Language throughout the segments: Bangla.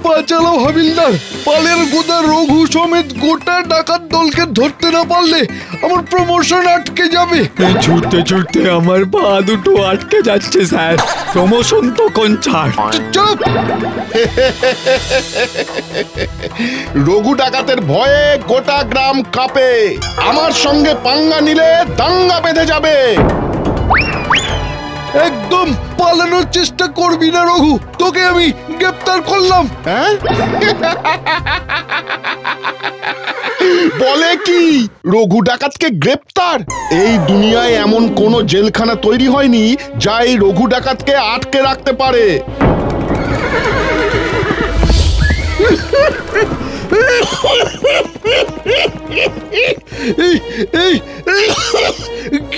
পা চালাও হাবিলদার। পালের গোদা রঘু সমেত গোটা ডাকাত দলকে ধরতে না পারলে আমার প্রমোশন আটকে যাবে। ছুটতে ছুটতে আমার পা দুটো আটকে যাচ্ছে স্যার, প্রমোশন তো কোন ছাড়। চুপ! রঘু ডাকাতের ভয়ে গোটা গ্রাম কাঁপে। আমার সঙ্গে পাঙ্গা নিলে দাঙ্গা বেঁধে যাবে। একদম পালানোর চেষ্টা করবি না রঘু, তোকে আমি গ্রেপ্তার করলাম। হ্যাঁ? বলে কি রঘু ডাকাতকে গ্রেপ্তার? এই দুনিয়ায় এমন কোন জেলখানা তৈরি হয়নি যা এই রঘু ডাকাতকে আটকে রাখতে পারে।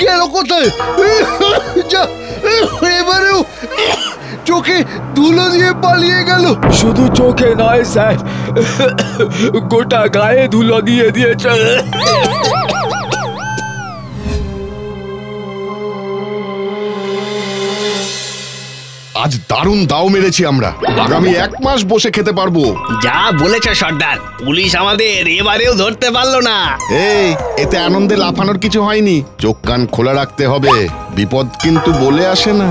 গেল কোথায়? যা, এবারেও চোখে ধুলো দিয়ে পালিয়ে গেল। শুধু চোখে নয় স্যার, গোটা গায়ে ধুলো দিয়ে দিয়েছে। আজ দারুণ দাও মেরেছি আমরা। আগামী 1 মাস বসে খেতে পারবো। যা বলেছে সর্দার, পুলিশ আমাদের এবারেও ধরতে পারলো না। এই, এতে আনন্দে লাফানোর কিছু হয়নি। চোখ কান খোলা রাখতে হবে, বিপদ কিন্তু বলে আসে না।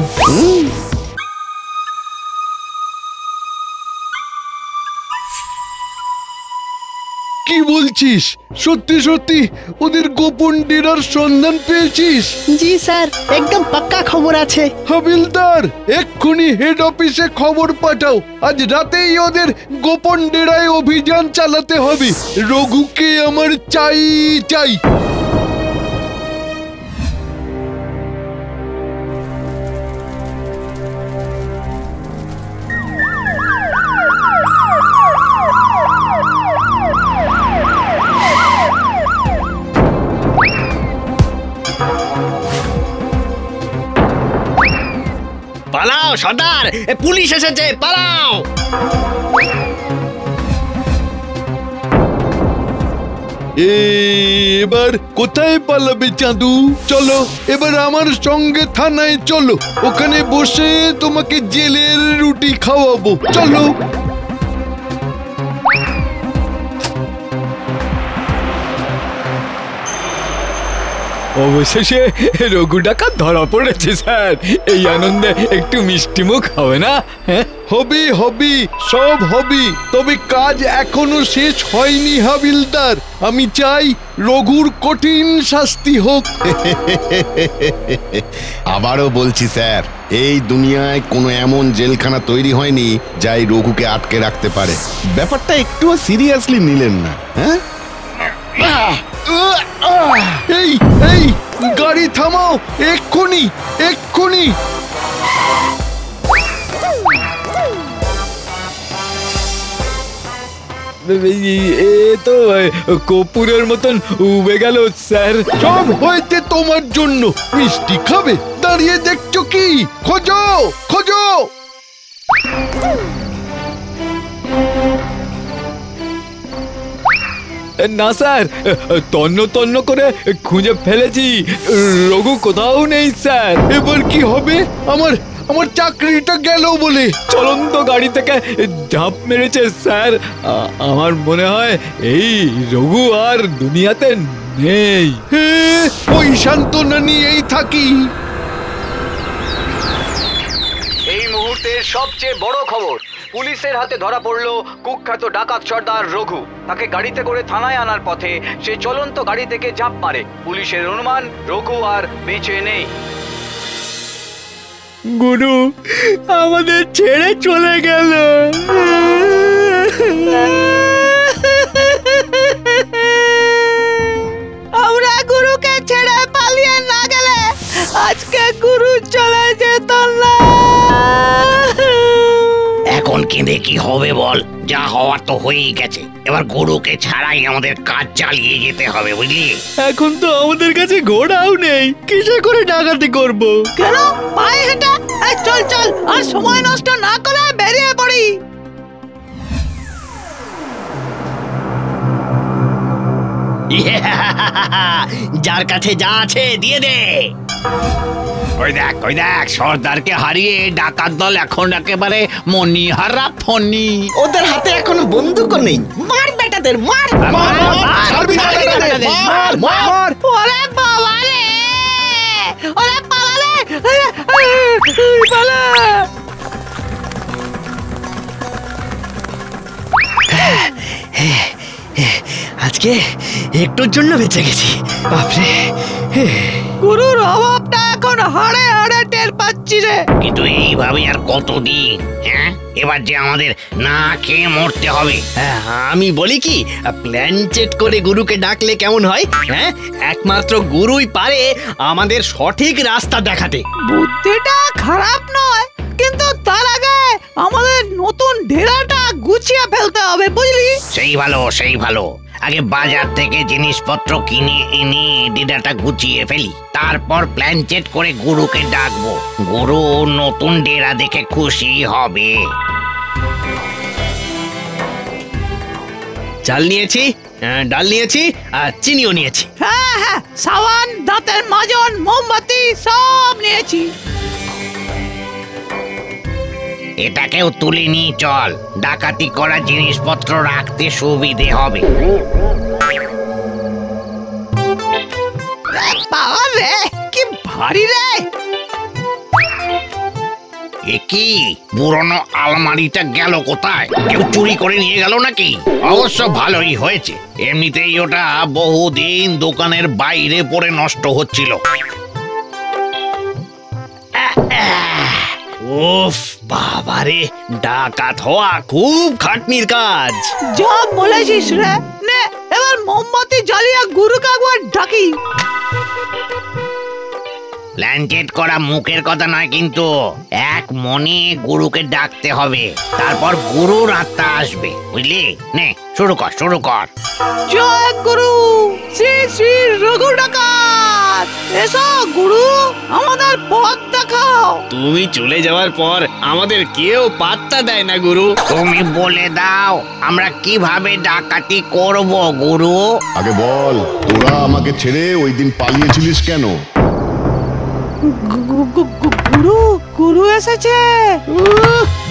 কি বলছিস? সত্যি সত্যি ওদের গোপন ডেরার সন্ধান পেয়েছিস? জি স্যার, একদম পাক্কা খবর আছে। হাবিলদার, এক্ষুনি হেড অফিসে খবর পাঠাও। আজ রাতেই ওদের গোপন ডেরায় অভিযান চালাতে হবে। রঘুকে আমার চাই চাই। পালাও সর্দার, পুলিশ এসেছে, পালাও। এবার কোথায় পালাবে চাঁদু? চলো এবার আমার সঙ্গে থানায় চলো, ওখানে বসে তোমাকে জেলের রুটি খাওয়াবো। চলো। অবশেষে রঘু ডাকাত ধরা পড়েছে স্যার। এই আনন্দে একটু মিষ্টি মুখ হবে না? হবে হবে, সব হবে, তবে কাজ এখনো শেষ হয়নি হাবিলদার। আমি চাই রঘুর কঠিন শাস্তি হোক। আবারও বলছি স্যার, এই দুনিয়ায় কোনো এমন জেলখানা তৈরি হয়নি যা এই রঘুকে আটকে রাখতে পারে। ব্যাপারটা একটুও সিরিয়াসলি নিলেন না, হ্যাঁ? এই এই গাড়ি থামাও, এক্ষুনি এক্ষুনি। এ তো কপুরের মতন উবে গেল স্যার। সব হয়েছে তোমার জন্য। মিষ্টি খাবে? দাঁড়িয়ে দেখছো কি? খোঁজো খোঁজো। না স্যার, তন্ন তন্ন করে খুঁজে ফেলেছি, রঘু কোথাও নেই স্যার। এবার কি হবে? আমার আমার চাকরিটা গেল বলে চলন্ত গাড়ি থেকে ঝাঁপ মেরেছে স্যার। আমার মনে হয় এই রঘু আর দুনিয়াতে নেই। ওই সান্ত্বনা নিয়েই থাকি। এই মুহূর্তের সবচেয়ে বড় খবর, পুলিশের হাতে ধরা পড়ল কুখ্যাত ডাকাত সর্দার রঘু। তাকে গাড়িতে করে থানায় আনার পথে সে চলন্ত গাড়ি থেকে ঝাঁপ মারে। পুলিশের অনুমান রঘু আর বেঁচে নেই। গুরু আমাদের ছেড়ে চলে গেল। আমরা গুরুকে ছেড়ে পালিয়ে না গেলে আজকে গুরু চলে যেত না। এখন কেঁদে কি হবে বল? যা হওয়ার তো হয়েই গেছে। এবার গুরুকে ছাড়াই আমাদের কাজ চালিয়ে যেতে হবে, বুঝলি? এখন তো আমাদের কাছে ঘোড়াও নেই, কিসে করে ডাকাতি করব? কেন পায়ে হেঁটে? চল চল, আর সময় নষ্ট না করে বেরিয়ে পড়ি। যার কাছে যা আছে দিয়ে দে। ওই দেখ সর্দারকে হারিয়ে ডাকাত দল এখন একেবারে মনিহারা ফনি। ওদের হাতে এখনো বন্দুকও নেই। মার বেটাদের মার। ওরে বাবা রে, ওরে পালা রে, পালা। আজকে একটুর জন্য বেঁচে গেছি। বাপরে, গুরুর অভাবটা এখন হাড়ে হাড়ে টের পাচ্ছি রে। কিন্তু এইভাবে আর কতদিন? হ্যাঁ, এবার যে আমাদের না খেয়ে মরতে হবে। আমি বলি কি, প্ল্যান চেট করে গুরুকে ডাকলে কেমন হয়? হ্যাঁ, একমাত্র গুরুই পারে আমাদের সঠিক রাস্তা দেখাতে। বুদ্ধিটা খারাপ নয়, কিন্তু তার আগে আমাদের নতুন ঢেরাটা গুছিয়ে ফেলতে হবে, বুঝলি? সেই ভালো। আগে বাজার থেকে জিনিসপত্র কিনে এনে ডেরাটা গুছিয়ে ফেলি, তারপর প্ল্যান চেট করে গুরুকে ডাকবো। গুরু নতুন ডেরা দেখে খুশি হবে। চাল নিয়েছি, ডাল নিয়েছি, আর চিনিও নিয়েছি। হ্যাঁ, সাবান, দাঁতের মাজন, মোমবাতি সব নিয়েছি। এটাকেও তুলে নিয়ে চল, ডাকাতি করা জিনিসপত্র রাখতে সুবিধে হবে। বাবা রে, কি ভারী রে! এ কি পুরনো আলমারিটা গেল কোথায়? কেউ চুরি করে নিয়ে গেল নাকি? অবশ্য ভালোই হয়েছে, এমনিতেই ওটা বহুদিন দোকানের বাইরে পড়ে নষ্ট হচ্ছিল। উফ বাবারে, ডাকাত হওয়া খুব খাটনির কাজ। যা বলেছিস রে। নে, এবার মোমবাতি জ্বালিয়ে গুরুকে একবার ডাকি। প্ল্যান চেট করা মুখের কথা নয়, কিন্তু এক মনে গুরুকে ডাকতে হবে, তারপর গুরুর আত্মা আসবে, বুঝলি? নে, শুরু কর। জয় গুরু, শ্রী শ্রী রঘু ডাকাত। এসো গুরু, আমাদের পথ দেখাও। তুমি চলে যাওয়ার পর আমাদের কেউ পাত্তা দেয় না গুরু। তুমি বলে দাও আমরা কিভাবে ডাকাতি করব গুরু? আগে বল, তোরা আমাকে ছেড়ে ওই দিন পালিয়েছিলিস কেন? গুরু এসেছে।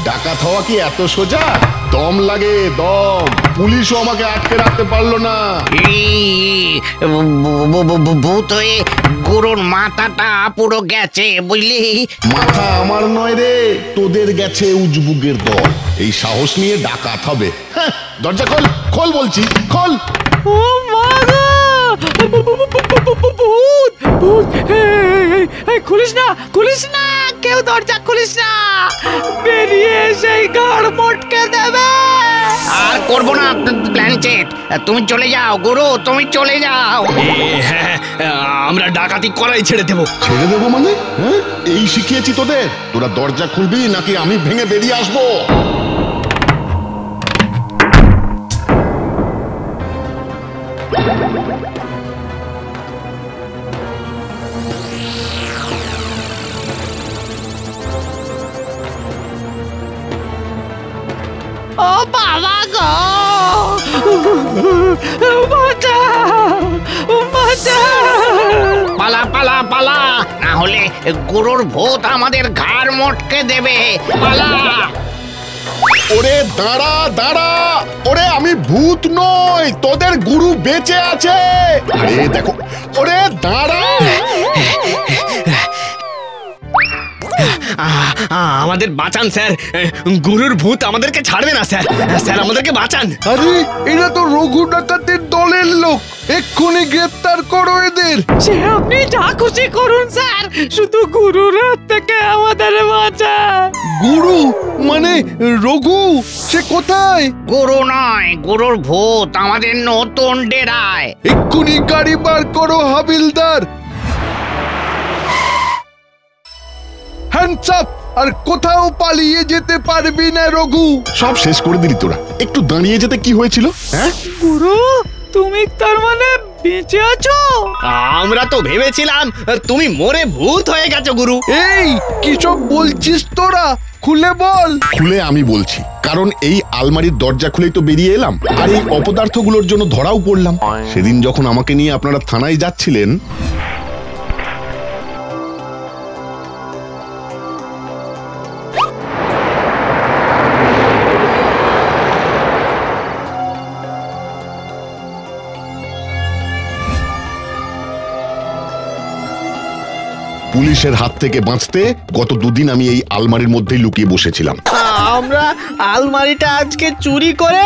ডাকাত হওয়া কি এত সোজা? দম লাগে, দম। পুলিশও আমাকে আটকে রাখতে পারলো না। ভূত হয়ে গুরুর মাথাটা পুরো গেছে, বুঝলি? মাথা আমার নয় রে, তোদের গেছে উজবুগের দল। এই সাহস নিয়ে ডাকাত হবে? হ্যাঁ, দরজা খোল, খোল বলছি, খোল। ও মা গো, ভূত! খুলিস না, কেউ দরজা খুলিস না, বেরিয়ে সেই ঘাড় মটকে দেবে। আর করবো না প্ল্যান চেট, তুমি চলে যাও গুরু, তুমি চলে যাও। হ্যাঁ, আমরা ডাকাতি করাই ছেড়ে দেবো। ছেড়ে দেবো মানে? হ্যাঁ, এই শিখিয়েছি তোদের? তোরা দরজা খুলবি নাকি আমি ভেঙে বেরিয়ে আসবো? ও বাবা গো, বাঁচাও! পালা, না হলে গুরুর ভূত আমাদের ঘাড় মটকে দেবে। পালা! ওরে দাঁড়া, ওরে আমি ভূত নই, তোদের গুরু বেঁচে আছে। আরে দেখো, ওরে দাঁড়া। আমাদের বাঁচান স্যার, গুরুর ভূত আমাদেরকে ছাড়বে না স্যার। স্যার, আমাদেরকে বাঁচান। আরে এরা তো রঘু ডাকাতের দলের লোক, এক্ষুনি গ্রেপ্তার করো এদের। সে আপনি যা খুশি করুন স্যার, শুধু গুরুর হাত থেকে আমাদের বাঁচান। গুরু মানে রঘু, সে কোথায়? গুরু নয়, গুরুর ভূত আমাদের নতুন ডেরায়। এক্ষুনি গাড়ি বার করো হাবিলদার। Hands up! আর কোথাও পালিয়ে যেতে পারবি না রঘু। সব শেষ করে দিলি তোরা। একটু দাঁড়িয়ে যেতে কি হয়েছিল? হ্যাঁ, গুরু, তুমি তার মানে বেঁচে আছো? আমরা তো ভেবেছিলাম তুমি মরে ভূত হয়ে গেছো গুরু। এই কি সব বলছিস তোরা? খুলে বল। খুলে আমি বলছি, কারণ এই আলমারির দরজা খুলেই তো বেরিয়ে এলাম, আর এই অপদার্থগুলোর জন্য ধরাও পড়লাম। সেদিন যখন আমাকে নিয়ে আপনারা থানায় যাচ্ছিলেন, পুলিশের হাত থেকে বাঁচতে গত দুদিন আমি এই আলমারির মধ্যেই লুকিয়ে বসেছিলাম। আমরা আলমারিটা আজকে চুরি করে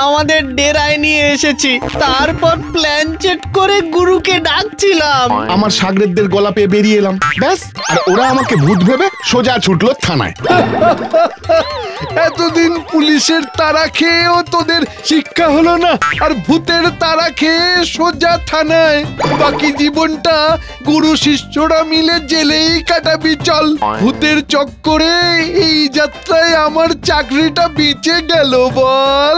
আমাদের ডেরায় নিয়ে এসেছি, তারপর প্ল্যান চেট করে গুরুকে ডাকছিলাম। আমার সাগরেদদের গলা পেয়ে বেরিয়ে এলাম, ব্যাস। আর ওরা আমাকে ভূত ভেবে সোজা ছুটলো থানায়। এতদিন পুলিশের তাড়া খেয়েও তোদের শিক্ষা হলো না, আর ভূতের তাড়া খেয়ে সোজা থানায়। বাকি জীবনটা গুরু শিষ্যরা মিলে জেলেই কাটাবি চল। ভূতের চক্করে এই যাত্রায় আমার চাকরিটা বেঁচে গেল বল।